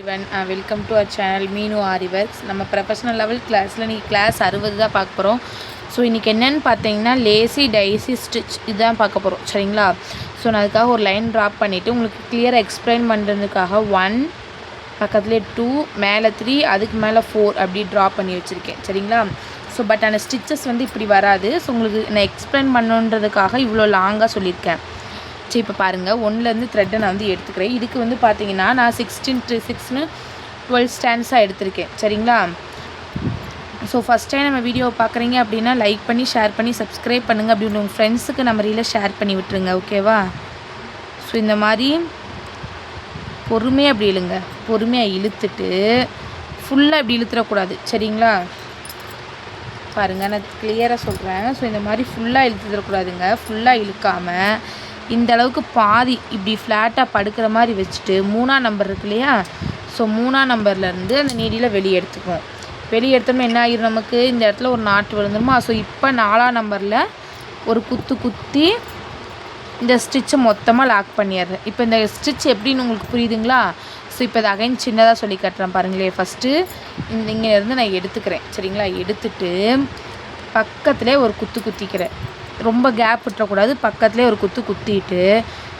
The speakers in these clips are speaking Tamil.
வெல்கம் டு அவர் சேனல் மீனு ஆரி ஒர்க்ஸ். நம்ம ப்ரொஃபஷனல் லெவல் கிளாஸில் இன்றைக்கி கிளாஸ் 60 தான் பார்க்க போகிறோம். ஸோ இன்றைக்கி என்னென்னு பார்த்தீங்கன்னா லேசி டைசி ஸ்டிச் இதுதான் பார்க்க போகிறோம், சரிங்களா? ஸோ நான் அதுக்காக ஒரு லைன் ட்ராப் பண்ணிவிட்டு உங்களுக்கு கிளியராக எக்ஸ்பிளைன் பண்ணுறதுக்காக 1 பக்கத்துலேயே 2 மேலே 3 அதுக்கு மேலே 4 அப்படி ட்ராப் பண்ணி வச்சுருக்கேன், சரிங்களா? ஸோ பட் அந்த ஸ்டிச்சஸ் வந்து இப்படி வராது. ஸோ உங்களுக்கு நான் எக்ஸ்பிளைன் பண்ணுன்றதுக்காக இவ்வளோ லாங்காக சொல்லியிருக்கேன். சரி, இப்போ பாருங்கள், 1லேருந்து த்ரெட்டை நான் வந்து எடுத்துக்கிறேன். இதுக்கு வந்து பார்த்தீங்கன்னா நான் 16x6ன்னு 12 ஸ்டாண்ட்ஸாக எடுத்திருக்கேன், சரிங்களா? ஸோ ஃபஸ்ட் டைம் நம்ம வீடியோவை பார்க்குறீங்க அப்படின்னா லைக் பண்ணி ஷேர் பண்ணி சப்ஸ்கிரைப் பண்ணுங்கள். அப்படி உங்கள் ஃப்ரெண்ட்ஸுக்கு நம்ம ரீலில் ஷேர் பண்ணி விட்டுருங்க, ஓகேவா? ஸோ இந்த மாதிரி பொறுமையாக அப்படி இழுங்க, பொறுமையாக இழுத்துட்டு ஃபுல்லாக இப்படி இழுத்துடக்கூடாது, சரிங்களா? பாருங்கள், நான் கிளியராக சொல்கிறேன். ஸோ இந்த மாதிரி ஃபுல்லாக இழுத்துடக்கூடாதுங்க. ஃபுல்லாக இழுக்காமல் இந்த அளவுக்கு பாதி இப்படி ஃப்ளாட்டாக படுக்கிற மாதிரி வச்சுட்டு 3ஆம் நம்பர் இருக்கு இல்லையா? ஸோ 3ஆம் நம்பர்லேருந்து அந்த நீடியில் வெளியே எடுத்துக்குவோம். வெளியே எடுத்தோம்னா என்ன ஆகிரும், நமக்கு இந்த இடத்துல ஒரு நாட்டு விழுந்துருமா? ஸோ இப்போ 4ஆம் நம்பரில் ஒரு குத்தி இந்த ஸ்டிச்சை மொத்தமாக லாக் பண்ணிடுறேன். இப்போ இந்த ஸ்டிச் எப்படின்னு உங்களுக்கு புரியுதுங்களா? ஸோ இப்போ இதை அகைன் சின்னதாக சொல்லி காட்டுறேன் பாருங்களேன். ஃபஸ்ட்டு இங்கேருந்து நான் எடுத்துக்கிறேன், சரிங்களா? எடுத்துட்டு பக்கத்துலேயே ஒரு குத்திக்கிறேன். ரொம்ப கேப் விட்டுறக்கூடாது, பக்கத்துலேயே ஒரு குத்திட்டு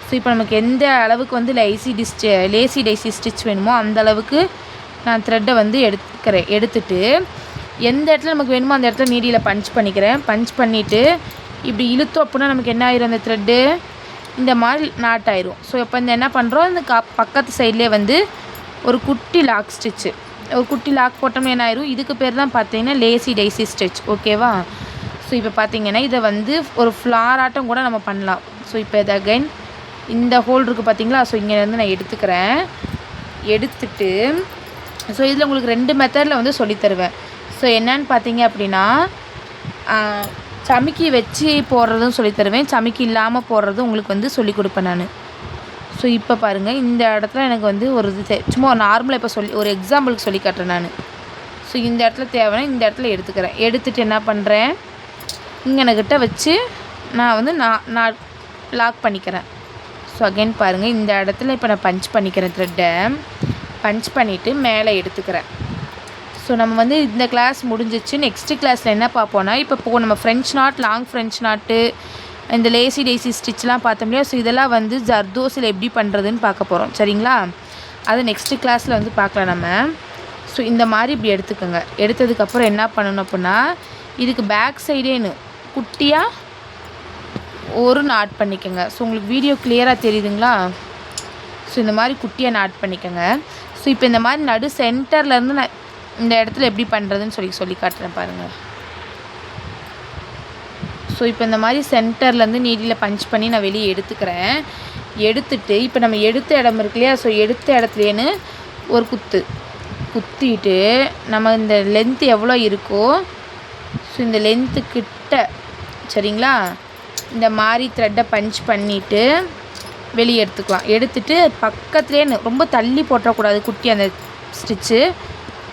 ஸோ இப்போ நமக்கு எந்த அளவுக்கு வந்து லேசி டைசி ஸ்டிச் வேணுமோ அந்த அளவுக்கு நான் த்ரெட்டை வந்து எடுத்துட்டு எந்த இடத்துல நமக்கு வேணுமோ அந்த இடத்துல நீடியில் பஞ்ச் பண்ணிக்கிறேன். பஞ்ச் பண்ணிவிட்டு இப்படி இழுத்தோம் அப்படின்னா நமக்கு என்ன ஆயிரும், அந்த த்ரெட்டு இந்த மாதிரி நாட் ஆயிரும். ஸோ இப்போ இந்த என்ன பண்ணுறோம், இந்த பக்கத்து சைட்லேயே வந்து ஒரு குட்டி லாக் ஸ்டிச்சு, ஒரு குட்டி லாக் போட்டோம்னா என்ன ஆயிரும், இதுக்கு பேர் தான் பார்த்தீங்கன்னா லேசி டைசி ஸ்டிச், ஓகேவா? ஸோ இப்போ பார்த்தீங்கன்னா இதை வந்து ஒரு ஃப்ளார் ஆட்டம் கூட நம்ம பண்ணலாம். ஸோ இப்போ இதை அகைன் இந்த ஹோல் இருக்குது பார்த்தீங்களா? ஸோ இங்கேருந்து நான் எடுத்துட்டு ஸோ இதில் உங்களுக்கு 2 மெத்தடில் வந்து சொல்லித்தருவேன். ஸோ என்னன்னு பார்த்தீங்க அப்படின்னா சமிக்கி வச்சு போடுறதும் சொல்லித்தருவேன், சமிக்கி இல்லாமல் போடுறதும் உங்களுக்கு வந்து சொல்லி கொடுப்பேன் நான். ஸோ இப்போ பாருங்கள், இந்த இடத்துல எனக்கு வந்து ஒரு இது சும்மா நார்மலாக இப்போ ஒரு எக்ஸாம்பிளுக்கு சொல்லி காட்டுறேன் நான். ஸோ இந்த இடத்துல தேவைன்னா இந்த இடத்துல எடுத்துட்டு என்ன பண்ணுறேன், இங்கனக்கிட்ட வச்சு நான் வந்து நான் லாக் பண்ணிக்கிறேன். ஸோ அகைன் பாருங்கள், இந்த இடத்துல இப்போ நான் பஞ்ச் பண்ணிக்கிறேன், த்ரெட்டை பஞ்ச் பண்ணிவிட்டு மேலே எடுத்துக்கிறேன். ஸோ நம்ம வந்து இந்த கிளாஸ் முடிஞ்சிச்சு. நெக்ஸ்ட்டு கிளாஸில் என்ன பார்ப்போன்னா, இப்போ நம்ம ஃப்ரெஞ்ச் நாட், லாங் ஃப்ரெஞ்ச் நாட்டு, இந்த லேசி டைசி ஸ்டிச்லாம் பார்த்தோம் இல்லையா? ஸோ இதெல்லாம் வந்து ஜர்தோஸில் எப்படி பண்ணுறதுன்னு பார்க்க போகிறோம், சரிங்களா? அது நெக்ஸ்ட்டு கிளாஸில் வந்து பார்க்கலாம் நம்ம. ஸோ இந்த மாதிரி இப்படி எடுத்துக்கோங்க. எடுத்ததுக்கப்புறம் என்ன பண்ணணும் அப்படின்னா, இதுக்கு பேக் சைடேன்னு குட்டியாக ஒரு நாட் பண்ணிக்கோங்க. ஸோ உங்களுக்கு வீடியோ கிளியராக தெரியுதுங்களா? ஸோ இந்த மாதிரி குட்டியாக நாட் பண்ணிக்கோங்க. ஸோ இப்போ இந்த மாதிரி நடு சென்டர்லேருந்து நான் இந்த இடத்துல எப்படி பண்ணுறதுன்னு சொல்லி காட்டுறேன் பாருங்கள். ஸோ இப்போ இந்த மாதிரி சென்டர்லேருந்து நீடியில் பஞ்ச் பண்ணி நான் வெளியே எடுத்துக்கிறேன். எடுத்துட்டு இப்போ நம்ம எடுத்த இடம் இருக்கு இல்லையா? ஸோ எடுத்த இடத்துலேன்னு ஒரு குத்திட்டு நம்ம இந்த லென்த்து எவ்வளோ இருக்கோ ஸோ இந்த லென்த்து கிட்ட, சரிங்களா, இந்த மாதிரி த்ரெட்டை பஞ்ச் பண்ணிவிட்டு வெளியே எடுத்துக்கலாம். எடுத்துட்டு பக்கத்துலேயே ரொம்ப தள்ளி போட்டக்கூடாது, குட்டி அந்த ஸ்டிச்சு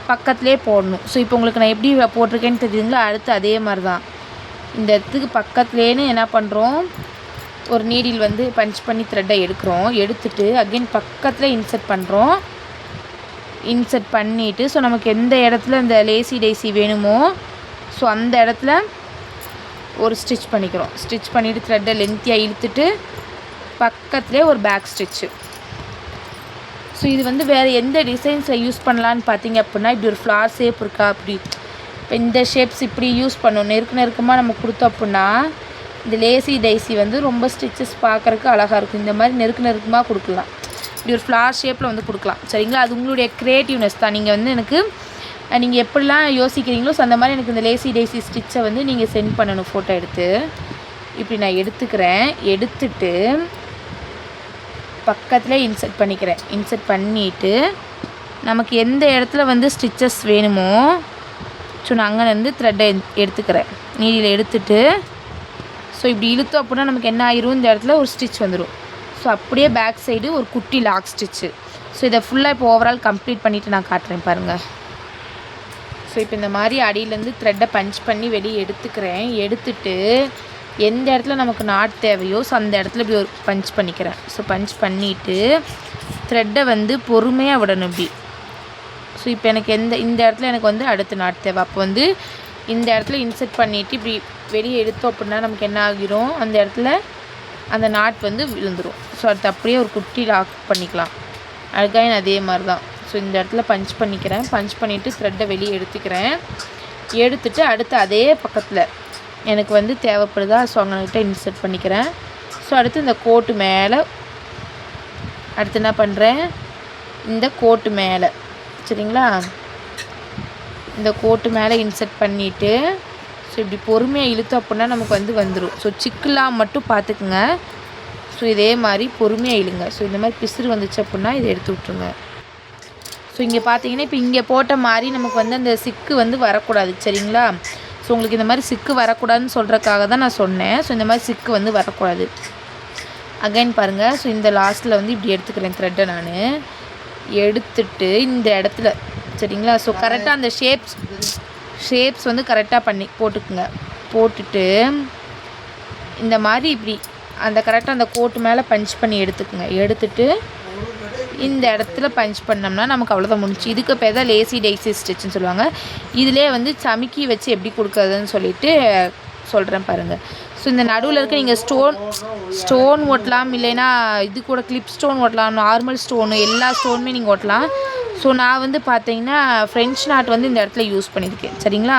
பக்கத்துலேயே போடணும். ஸோ இப்போ உங்களுக்கு நான் எப்படி போட்டிருக்கேன்னு தெரியுதுங்களா? அடுத்து அதே மாதிரி தான் இந்த இடத்துக்கு பக்கத்துலேன்னு என்ன பண்ணுறோம், ஒரு நீடில் வந்து பஞ்ச் பண்ணி த்ரெட்டை எடுக்கிறோம். எடுத்துட்டு அகெயின் பக்கத்தில் இன்சர்ட் பண்ணுறோம். இன்சர்ட் பண்ணிவிட்டு ஸோ நமக்கு எந்த இடத்துல இந்த லேசி டைசி வேணுமோ ஸோ அந்த இடத்துல ஒரு ஸ்டிச் பண்ணிக்கிறோம். ஸ்டிச் பண்ணிவிட்டு த்ரெட்டை லென்த்தியாக இழுத்துட்டு பக்கத்துலேயே ஒரு பேக் ஸ்டிச்சு. ஸோ இது வந்து வேறு எந்த டிசைன்ஸில் யூஸ் பண்ணலான்னு பார்த்தீங்க அப்படின்னா, இப்படி ஒரு ஃப்ளார் ஷேப் இருக்கா, அப்படி இப்போ இந்த ஷேப்ஸ் இப்படி யூஸ் பண்ணணும். நெருக்கமாக நம்ம கொடுத்தோம் அப்படின்னா இந்த லேசி டைசி வந்து ரொம்ப ஸ்டிச்சஸ் பார்க்குறதுக்கு அழகாக இருக்கும். இந்த மாதிரி நெருக்கமாக கொடுக்கலாம், இப்படி ஒரு ஃப்ளார் ஷேப்பில் வந்து கொடுக்கலாம், சரிங்களா? அது உங்களுடைய க்ரியேட்டிவ்னஸ் தான். நீங்கள் வந்து எனக்கு நீங்கள் எப்படிலாம் யோசிக்கிறீங்களோ ஸோ அந்த மாதிரி எனக்கு இந்த லேசி டைசி ஸ்டிச்சை வந்து நீங்கள் சென்ட் பண்ணணும் ஃபோட்டோ எடுத்து. இப்படி நான் எடுத்துக்கிறேன். எடுத்துட்டு பக்கத்தில் இன்சர்ட் பண்ணிக்கிறேன். இன்சர்ட் பண்ணிவிட்டு நமக்கு எந்த இடத்துல வந்து ஸ்டிச்சஸ் வேணுமோ ஸோ நான் அங்கேருந்து த்ரெட்டை எடுத்துக்கிறேன். நீடியில் எடுத்துட்டு ஸோ இப்படி இழுத்தோம் அப்படின்னா நமக்கு என்ன ஆயிரும், இந்த இடத்துல ஒரு ஸ்டிச் வந்துடும். ஸோ அப்படியே பேக் சைடு ஒரு குட்டி லாக் ஸ்டிச்சு. ஸோ இதை ஃபுல்லாக இப்போ ஓவரால் கம்ப்ளீட் பண்ணிவிட்டு நான் காட்டுறேன் பாருங்கள். ஸோ இப்போ இந்த மாதிரி அடியிலேருந்து த்ரெட்டை பஞ்ச் பண்ணி வெளியே எடுத்துக்கிறேன். எடுத்துட்டு எந்த இடத்துல நமக்கு நாட் தேவையோ ஸோ அந்த இடத்துல இப்படி ஒரு பஞ்ச் பண்ணிக்கிறேன். ஸோ பஞ்ச் பண்ணிவிட்டு த்ரெட்டை வந்து பொறுமையாக விடணும். இப்படி ஸோ இப்போ எனக்கு இந்த இடத்துல எனக்கு வந்து அடுத்த நாட் தேவை. அப்போ வந்து இந்த இடத்துல இன்செர்ட் பண்ணிவிட்டு இப்படி வெளியே எடுத்தோம் அப்படின்னா நமக்கு என்ன ஆகிரும், அந்த இடத்துல அந்த நாட் வந்து விழுந்துடும். ஸோ அடுத்து அப்படியே ஒரு குட்டி லாக் பண்ணிக்கலாம். அகைன் அதே மாதிரி தான். ஸோ இந்த இடத்துல பஞ்ச் பண்ணிக்கிறேன். பஞ்ச் பண்ணிவிட்டு த்ரெட்டை வெளியே எடுத்துக்கிறேன். எடுத்துகிட்டு அடுத்து அதே பக்கத்தில் எனக்கு வந்து தேவைப்படுதா, ஸோ அங்ககிட்ட இன்செர்ட் பண்ணிக்கிறேன். ஸோ அடுத்து இந்த கோட்டு மேலே அடுத்து என்ன பண்ணுறேன், இந்த கோட்டு மேலே சரிங்களா, இந்த கோட்டு மேலே இன்செர்ட் பண்ணிவிட்டு ஸோ இப்படி பொறுமையாக இழுத்தோம் அப்படின்னா நமக்கு வந்து வந்துடும். ஸோ சிக்கெலாம் மட்டும் பார்த்துக்குங்க. ஸோ இதே மாதிரி பொறுமையாக இழுங்க. ஸோ இந்த மாதிரி பிசுறு வந்துச்சு அப்படின்னா இதை எடுத்து விட்ருங்க. ஸோ இங்கே பார்த்தீங்கன்னா இப்போ இங்கே போட்ட மாதிரி நமக்கு வந்து அந்த சிக்கு வந்து வரக்கூடாது சரிங்களா. ஸோ உங்களுக்கு இந்த மாதிரி சிக்கு வரக்கூடாதுன்னு சொல்கிறக்காக தான் நான் சொன்னேன். ஸோ இந்த மாதிரி சிக்கு வந்து வரக்கூடாது. அகைன் பாருங்கள். ஸோ இந்த லாஸ்ட்டில் வந்து இப்படி எடுத்துக்கிறேன் த்ரெட்டை நான் எடுத்துட்டு இந்த இடத்துல சரிங்களா. ஸோ கரெக்டாக அந்த ஷேப்ஸ் வந்து கரெக்டாக பண்ணி போட்டுக்குங்க. போட்டுட்டு இந்த மாதிரி இப்படி அந்த கரெக்டாக அந்த கோட்டு மேலே பஞ்ச் பண்ணி எடுத்துக்குங்க. எடுத்துட்டு இந்த இடத்துல பஞ்ச் பண்ணோம்னா நமக்கு அவ்வளோதான் முடிச்சு. இதுக்கு பேர் தான் லேசி டெய்ஸி ஸ்டிச்சுன்னு சொல்லுவாங்க. இதிலே வந்து சமிக்கி வச்சு எப்படி கொடுக்குறதுன்னு சொல்லிட்டு சொல்கிறேன் பாருங்கள். ஸோ இந்த நடுவில் இருக்க நீங்கள் ஸ்டோன் ஓட்டலாம், இல்லைன்னா இது கூட கிளிப் ஸ்டோன் ஓட்டலாம், நார்மல் ஸ்டோனு எல்லா ஸ்டோனுமே நீங்கள் ஓட்டலாம். ஸோ நான் வந்து பார்த்தீங்கன்னா ஃப்ரெஞ்ச் நாட் வந்து இந்த இடத்துல யூஸ் பண்ணியிருக்கேன் சரிங்களா.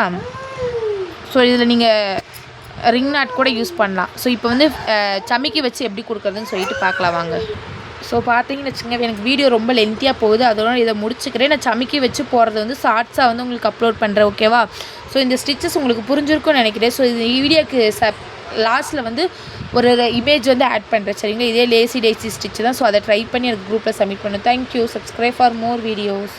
ஸோ இதில் நீங்கள் ரிங் நாட் கூட யூஸ் பண்ணலாம். ஸோ இப்போ வந்து சமிக்கி வச்சு எப்படி கொடுக்குறதுன்னு சொல்லிட்டு பார்க்கலாம் வாங்க. ஸோ பார்த்தீங்கன்னு வச்சுக்கோங்க, எனக்கு வீடியோ ரொம்ப லென்த்தியாக போகுது, அதோட இதை முடிச்சுக்கிறேன். நான் சமிக்கி வச்சு போகிறது வந்து ஷார்ட்ஸாக வந்து உங்களுக்கு அப்லோட் பண்ணுறேன் ஓகேவா. ஸோ இந்த ஸ்டிச்சஸ் உங்களுக்கு புரிஞ்சிருக்கும்னு நினைக்கிறேன். ஸோ இந்த வீடியோக்கு லாஸ்ட்டில் வந்து ஒரு இமேஜ் வந்து ஆட் பண்ணுறேன் சரிங்களா. இதே லேசி டெய்ஸி ஸ்டிச் தான். ஸோ அதை ட்ரை பண்ணி எனக்கு குரூப்பில் சப்மிட் பண்ணுங்கள். Thank you. Subscribe for more videos.